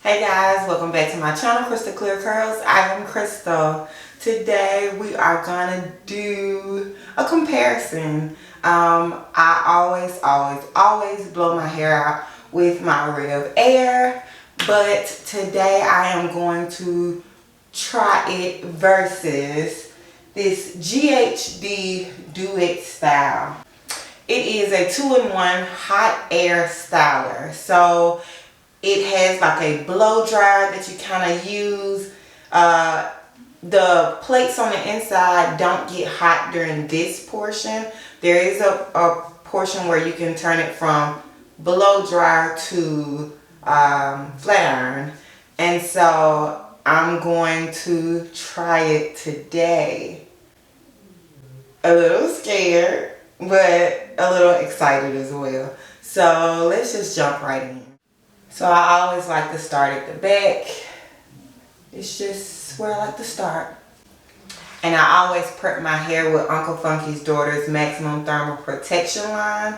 Hey guys, welcome back to my channel, Crystal Clear Curls. I am Crystal. Today we are gonna do a comparison. I always blow my hair out with my RevAir, but today I am going to try it versus this GHD Duet style. It is a 2-in-1 hot air styler. So it has like a blow dryer that you kind of use. The plates on the inside don't get hot during this portion. There is a portion where you can turn it from blow dryer to flat iron. And so I'm going to try it today. A little scared, but a little excited as well. So let's just jump right in. So I always like to start at the back. It's just where I like to start. And I always prep my hair with Uncle Funky's Daughter's Maximum Thermal Protection line.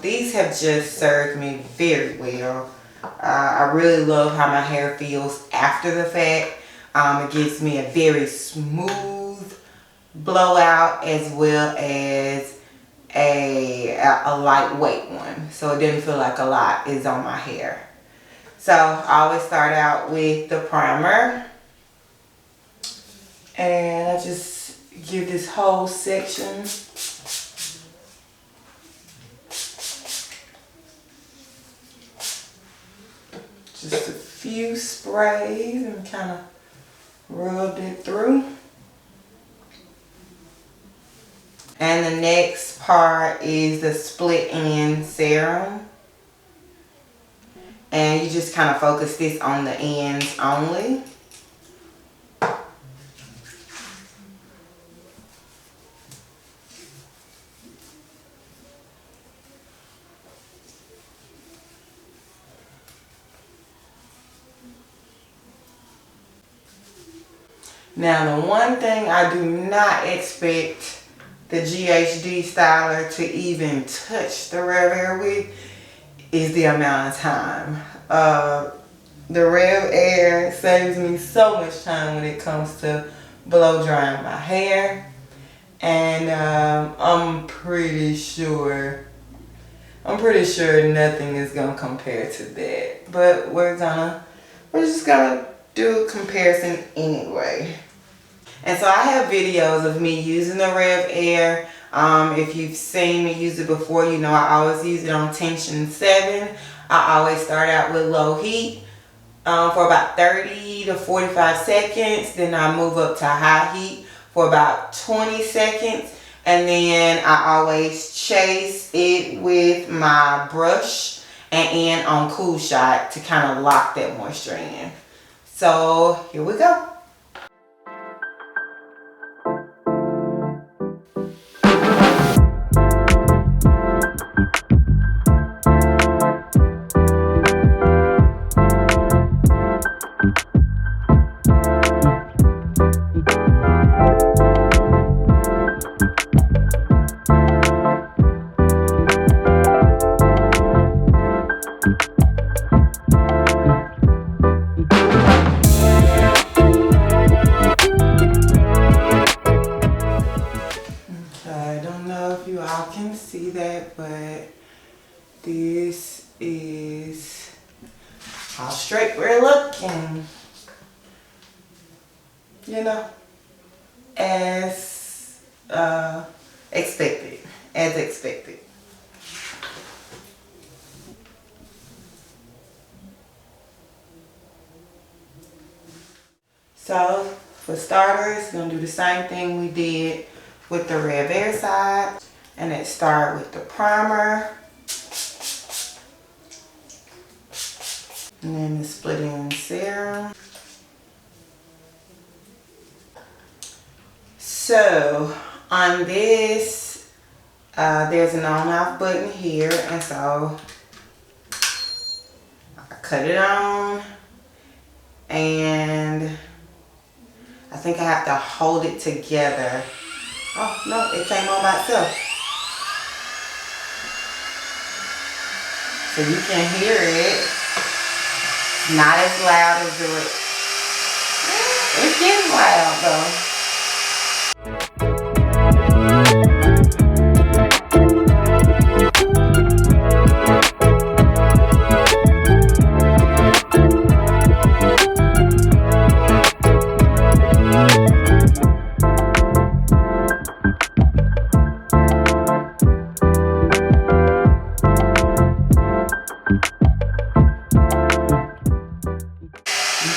These have just served me very well. I really love how my hair feels after the fact. It gives me a very smooth blowout as well as a lightweight one, so it didn't feel like a lot is on my hair. So I always start out with the primer, and I just give this whole section just a few sprays and kind of rubbed it through. And the next part is the split end serum. And you just kind of focus this on the ends only. Now the one thing I do not expect the GHD styler to even touch the RevAir with is the amount of time. The RevAir saves me so much time when it comes to blow drying my hair, and I'm pretty sure nothing is gonna compare to that. But we're just gonna do a comparison anyway. And so I have videos of me using the RevAir. If you've seen me use it before, you know I always use it on tension 7. I always start out with low heat for about 30 to 45 seconds. Then I move up to high heat for about 20 seconds. And then I always chase it with my brush and end on cool shot to kind of lock that moisture in. So here we go. See that, but this is how straight we're looking, you know, as expected. So for starters, we're gonna do the same thing we did with the RevAir side. And let's start with the primer. And then the split end serum. So on this, there's an on-off button here. And so I cut it on. And I think I have to hold it together. Oh, no, it came on by itself. So you can hear it. Not as loud as the root. It's getting loud though.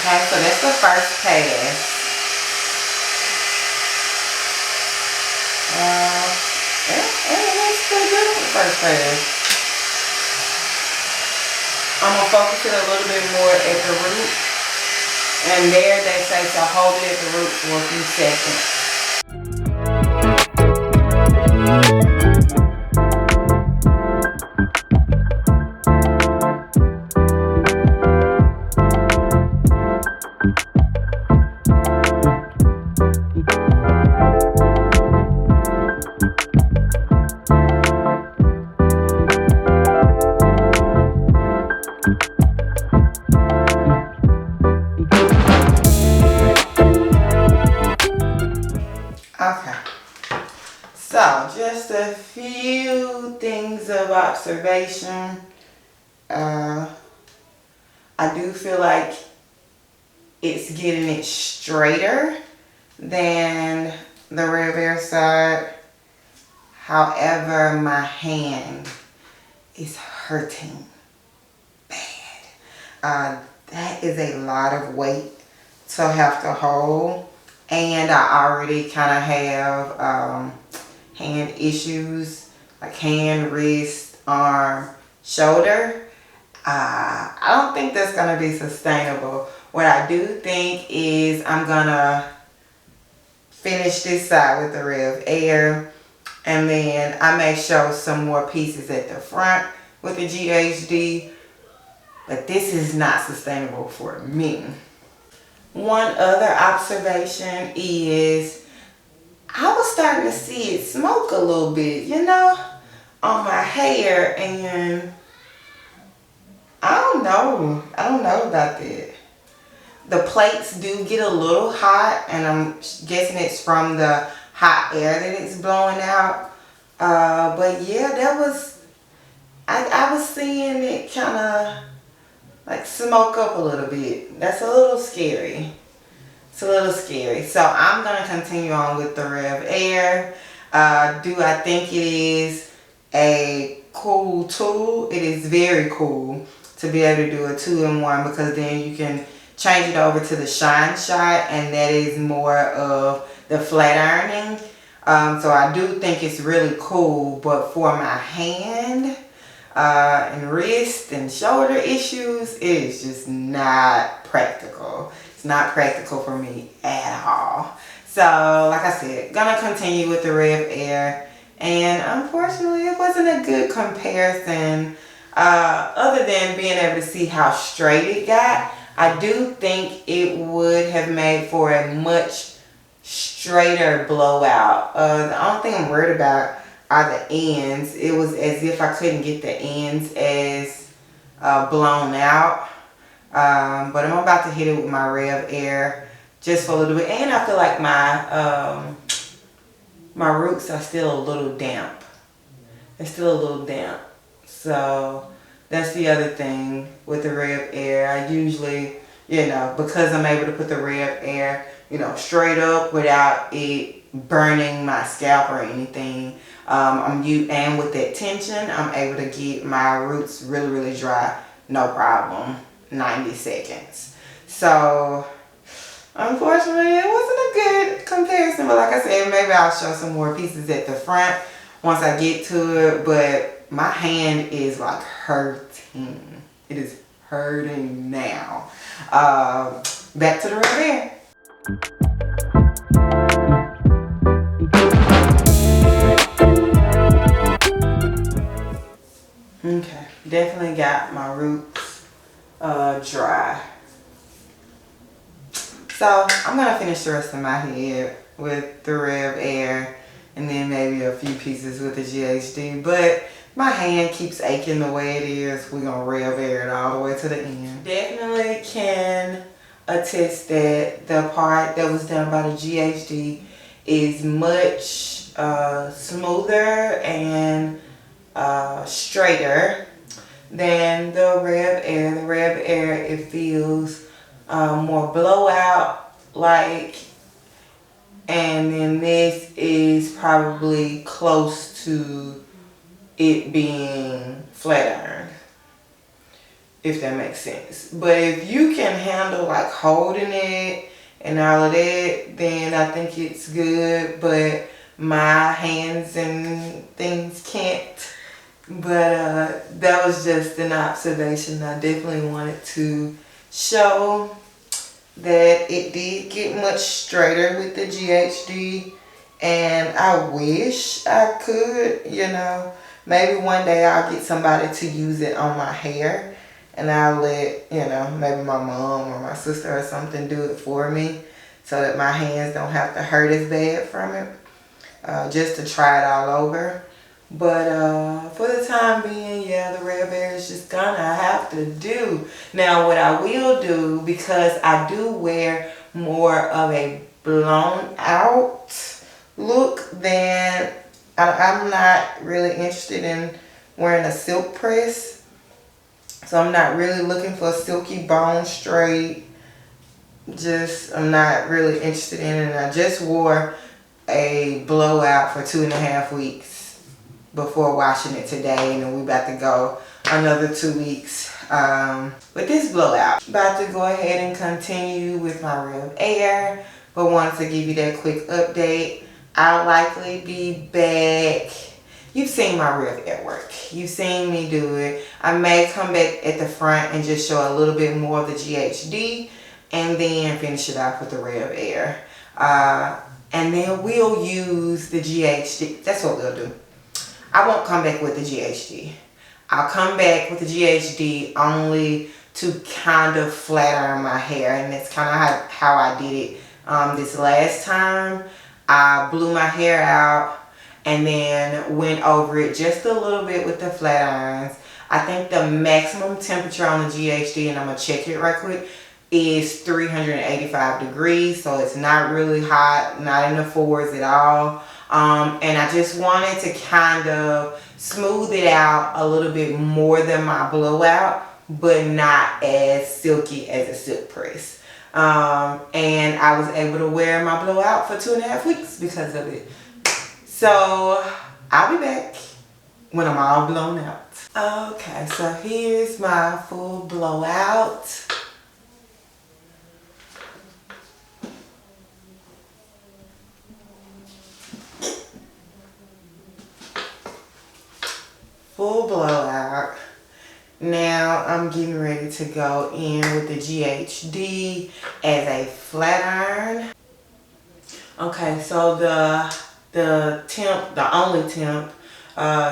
Okay, so that's the first pass. That's pretty good for the first pass. I'm going to focus it a little bit more at the root. And there they say to hold it at the root for a few seconds. Okay, so just a few things of observation. I do feel like it's getting it straighter than the RevAir side. However, my hand is hurting bad. That is a lot of weight to have to hold. And I already kind of have hand issues, like hand, wrist, arm, shoulder. I don't think that's going to be sustainable. What I do think is I'm going to finish this side with the RevAir. And then I may show some more pieces at the front with the GHD. But this is not sustainable for me. One other observation is I was starting to see it smoke a little bit, you know, on my hair, and I don't know about that. The plates do get a little hot, and I'm guessing it's from the hot air that it's blowing out. But yeah, that was, I was seeing it kind of like smoke up a little bit. That's a little scary. It's a little scary. So I'm going to continue on with the RevAir. Do I think it is a cool tool? It is very cool to be able to do a 2-in-1, because then you can change it over to the shine shot, and that is more of the flat ironing. So I do think it's really cool, but for my hand and wrist and shoulder issues, it is just not practical. It's not practical for me at all. So like I said, gonna continue with the RevAir, and unfortunately it wasn't a good comparison other than being able to see how straight it got. I do think it would have made for a much straighter blowout. The only thing I'm worried about are the ends. It was as if I couldn't get the ends as blown out. But I'm about to hit it with my RevAir just for a little bit. And I feel like my roots are still a little damp. They're still a little damp. So that's the other thing with the RevAir. I usually, you know, because I'm able to put the RevAir, you know, straight up without it burning my scalp or anything. And with that tension, I'm able to get my roots really, really dry, no problem, 90 seconds. So, unfortunately, it wasn't a good comparison. But like I said, maybe I'll show some more pieces at the front once I get to it. But my hand is like hurting. It is hurting now. Back to the RevAir. Okay, definitely got my roots dry. So I'm gonna finish the rest of my head with the RevAir, and then maybe a few pieces with the GHD. But my hand keeps aching the way it is. We're gonna RevAir it all the way to the end. Definitely can attest that the part that was done by the GHD is much smoother and straighter than the RevAir. The RevAir, it feels more blowout like, and then this is probably close to it being flat iron, if that makes sense. But if you can handle like holding it and all of that, then I think it's good. But my hands and things can't. But that was just an observation. I definitely wanted to show that it did get much straighter with the GHD, and I wish I could, you know, maybe one day I'll get somebody to use it on my hair, and I'll let, you know, maybe my mom or my sister or something do it for me so that my hands don't have to hurt as bad from it, just to try it all over. But for the time being, yeah, the RevAir is just gonna have to do. Now, what I will do, because I do wear more of a blown out look, then I'm not really interested in wearing a silk press. So I'm not really looking for a silky bone straight. I'm not really interested in it. And I just wore a blowout for 2.5 weeks before washing it today, and then we about to go another 2 weeks with this blowout. About to go ahead and continue with my RevAir, but wanted to give you that quick update. I'll likely be back. You've seen my RevAir work. You've seen me do it. I may come back at the front and just show a little bit more of the GHD and then finish it off with the RevAir. And then we'll use the GHD. That's what we'll do. I won't come back with the GHD. I'll come back with the GHD only to kind of flat iron my hair, and that's kind of how I did it this last time. I blew my hair out and then went over it just a little bit with the flat irons. I think the maximum temperature on the GHD, and I'm going to check it right quick, is 385 degrees, so it's not really hot, not in the 4s at all. And I just wanted to kind of smooth it out a little bit more than my blowout, but not as silky as a silk press. And I was able to wear my blowout for 2.5 weeks because of it. So I'll be back when I'm all blown out. Okay, so here's my full blowout. Full blowout. Now I'm getting ready to go in with the GHD as a flat iron. Okay, so the temp, the only temp,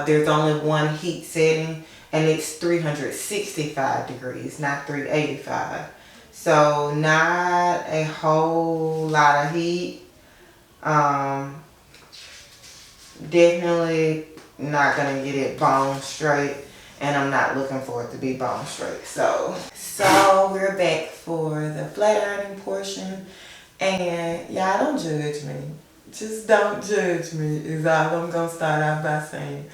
there's only one heat setting, and it's 365 degrees, not 385. So not a whole lot of heat. Definitely not gonna get it bone straight, and I'm not looking for it to be bone straight. So we're back for the flat ironing portion, and y'all don't judge me. Just don't judge me is all I'm gonna start out by saying.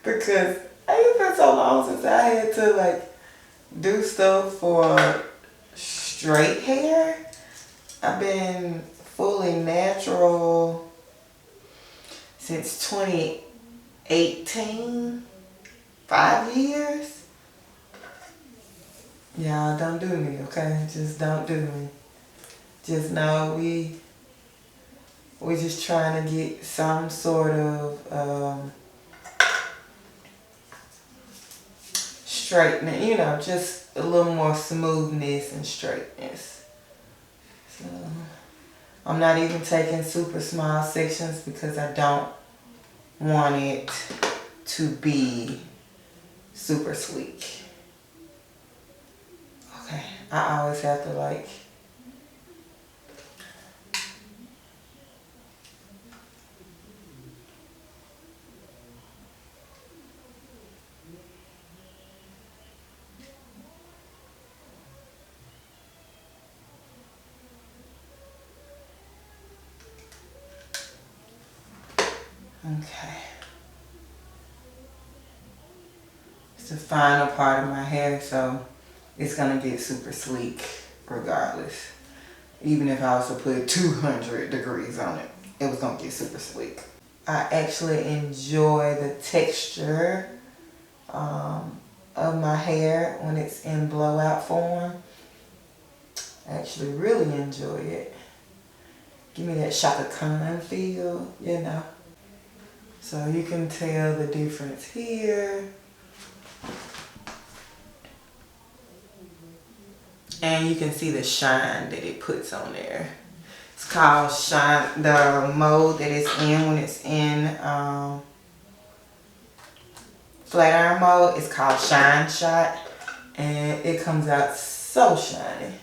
Because it's been so long since I had to like do stuff for straight hair. I've been fully natural since 2018, 5 years. Y'all don't do me, okay? Just don't do me. Just know we're just trying to get some sort of straightening, you know, just a little more smoothness and straightness. So I'm not even taking super small sections because I don't want it to be super sleek. Okay, I always have to like Okay. It's the final part of my hair, so it's gonna get super sleek regardless. Even if I was to put 200 degrees on it, it was gonna get super sleek. I actually enjoy the texture of my hair when it's in blowout form. I actually really enjoy it. Give me that Shaka Khan feel, you know. So you can tell the difference here. And you can see the shine that it puts on there. It's called shine, the mode that it's in when it's in flat iron mode. It's called Shine Shot. And it comes out so shiny.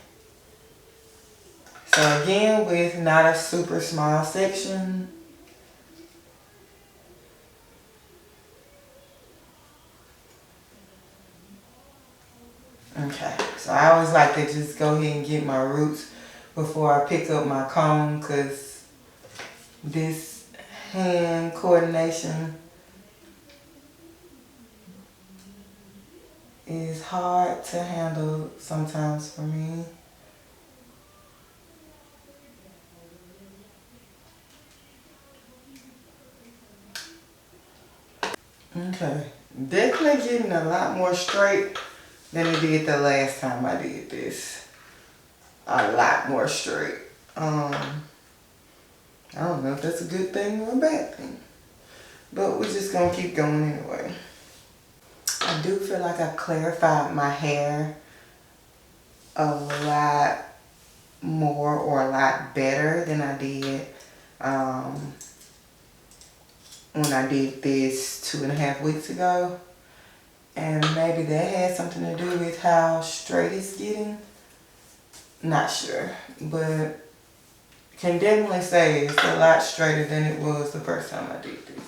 So again, with not a super small section. Okay, so I always like to just go ahead and get my roots before I pick up my comb, because this hand coordination is hard to handle sometimes for me. Okay, definitely getting a lot more straight than it did the last time I did this. A lot more straight. I don't know if that's a good thing or a bad thing, but we're just gonna keep going anyway. I do feel like I clarified my hair a lot more or a lot better than I did when I did this 2.5 weeks ago. And maybe that had something to do with how straight it's getting. Not sure, but can definitely say it's a lot straighter than it was the first time I did this.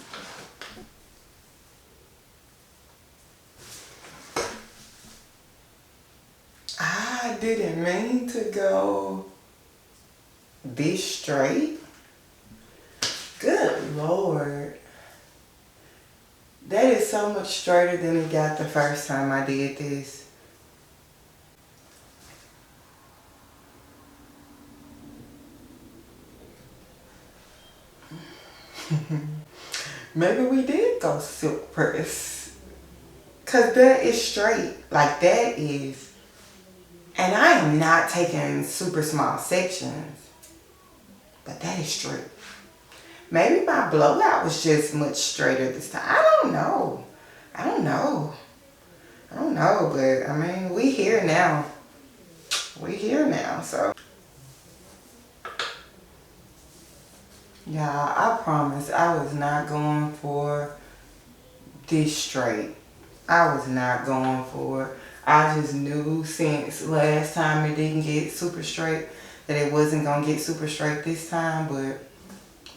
I didn't mean to go this straight. Good Lord. That is so much straighter than it got the first time I did this. Maybe we did go silk press. Cause that is straight. Like that is. And I am not taking super small sections. But that is straight. Maybe my blowout was just much straighter this time. I don't know. I don't know, but I mean, we here now. We here now, so. Yeah, I promise I was not going for this straight. I was not going for it. I just knew since last time it didn't get super straight that it wasn't going to get super straight this time, but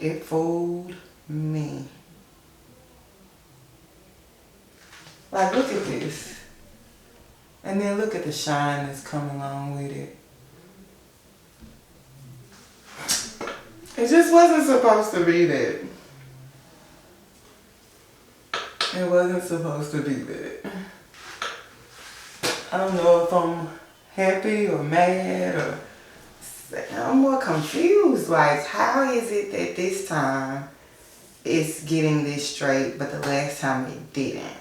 it fooled me. Like, look at this. And then look at the shine that's coming along with it. It just wasn't supposed to be that. It wasn't supposed to be that. I don't know if I'm happy or mad or I'm more confused. Like, how is it that this time it's getting this straight, but the last time it didn't?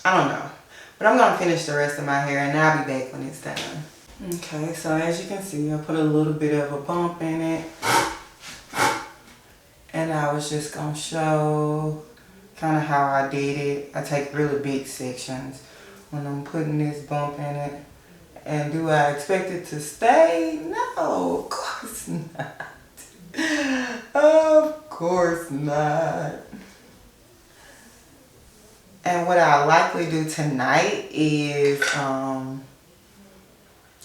I don't know. But I'm going to finish the rest of my hair and I'll be back when it's done. Okay, so as you can see, I put a little bit of a bump in it. And I was just going to show kind of how I did it. I take really big sections when I'm putting this bump in it. And do I expect it to stay? No, of course not. Of course not. And what I likely do tonight is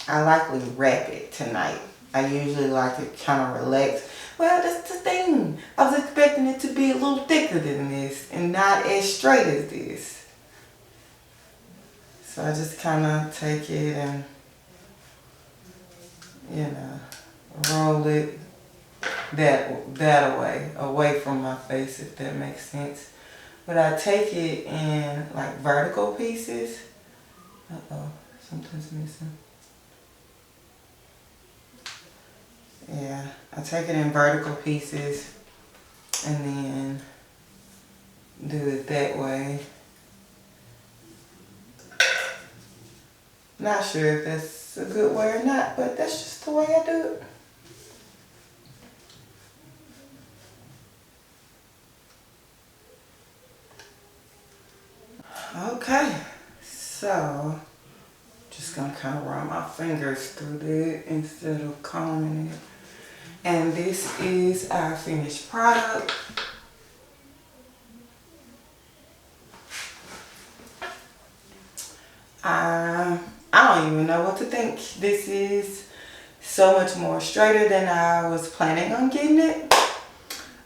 I likely wrap it tonight. I usually like to kind of relax. Well, that's the thing. I was expecting it to be a little thicker than this and not as straight as this. So I just kind of take it and, you know, roll it that away from my face, if that makes sense. But I take it in like vertical pieces. Uh-oh, something's missing. Yeah, I take it in vertical pieces and then do it that way. Not sure if that's a good way or not, but that's just the way I do it. Okay, so just gonna kind of run my fingers through that instead of combing it. And this is our finished product. I don't even know what to think. This is so much more straighter than I was planning on getting it.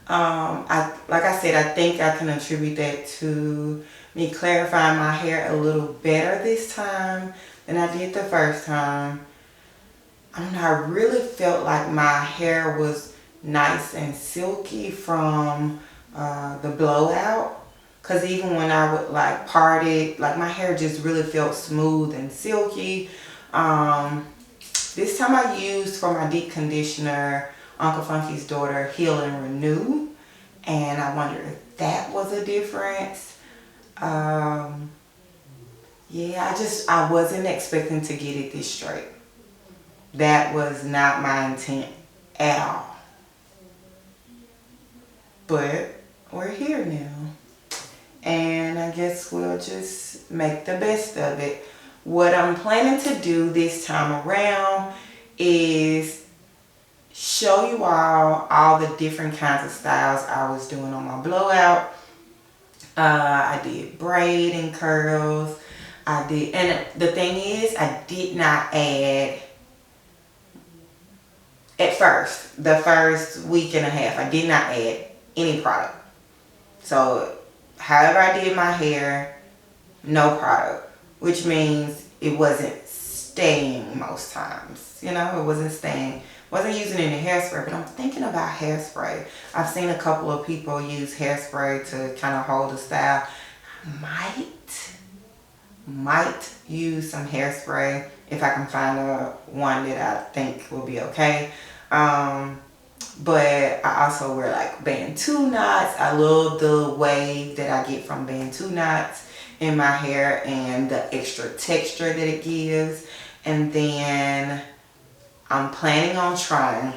Like I said, I think I can attribute that to me clarifying my hair a little better this time than I did the first time. I don't know, I really felt like my hair was nice and silky from the blowout. Cause even when I would like part it, like my hair just really felt smooth and silky. This time I used for my deep conditioner Uncle Funky's Daughter Heal and Renew, and I wonder if that was a difference. Yeah, I wasn't expecting to get it this straight. That was not my intent at all. But we're here now. And I guess we'll just make the best of it. What I'm planning to do this time around is show you all the different kinds of styles I was doing on my blowout. I did braid and curls. And the thing is, I did not add, at first, the first week and a half, I did not add any product. So however I did my hair, no product, which means it wasn't staying most times. You know, it wasn't staying. Wasn't using any hairspray, but I'm thinking about hairspray. I've seen a couple of people use hairspray to kind of hold the style. I might use some hairspray if I can find one that I think will be okay. But I also wear like Bantu knots. I love the wave that I get from Bantu knots in my hair and the extra texture that it gives. And then I'm planning on trying,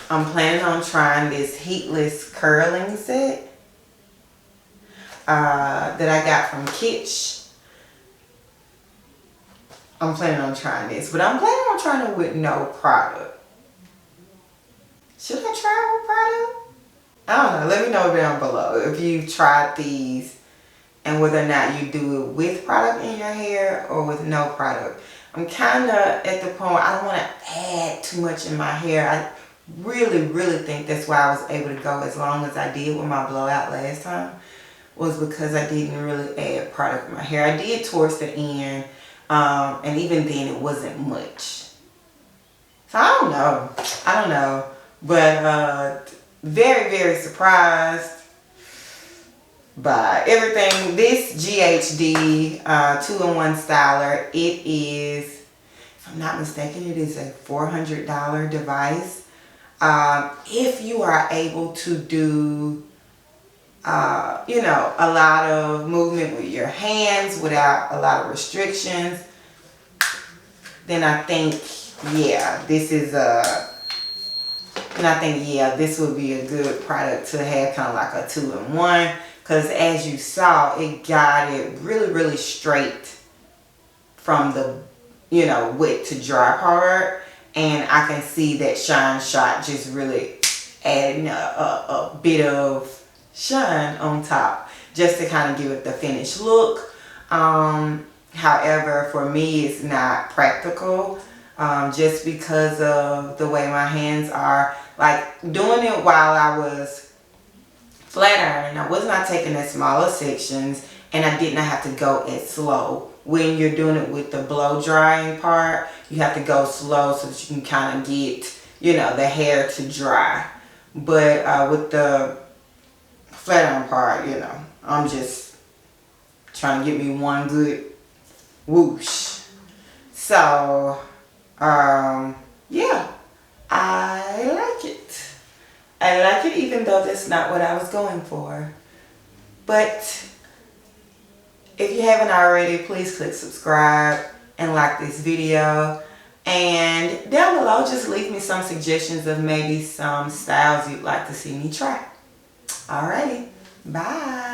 I'm planning on trying this heatless curling set that I got from Kitsch. I'm planning on trying this, but I'm planning on trying it with no product. Should I try with product? I don't know. Let me know down below if you tried these and whether or not you do it with product in your hair or with no product. I'm kind of at the point where I don't want to add too much in my hair. I really think that's why I was able to go as long as I did with my blowout last time, was because I didn't really add product in my hair. I did towards the end. And even then it wasn't much. So I don't know. But very surprised by everything. This GHD 2-in-1 styler, it is, if I'm not mistaken, it is a $400 device. If you are able to do you know, a lot of movement with your hands without a lot of restrictions, then I think, yeah, this would be a good product to have, kind of like a 2-in-1, because as you saw, it got it really straight from the, you know, wet to dry part, and I can see that shine shot just really adding a bit of shine on top just to kind of give it the finished look. However, for me it's not practical, just because of the way my hands are. Like doing it while I was flat ironing, I was not taking as smaller sections and I did not have to go as slow when you're doing it with the blow drying part, you have to go slow so that you can kind of get, you know, the hair to dry. But with the flat iron part, you know, I'm just trying to get me one good whoosh. So, yeah, I like it. I like it even though that's not what I was going for. But if you haven't already, please click subscribe and like this video. And down below, just leave me some suggestions of maybe some styles you'd like to see me try. Alrighty, bye.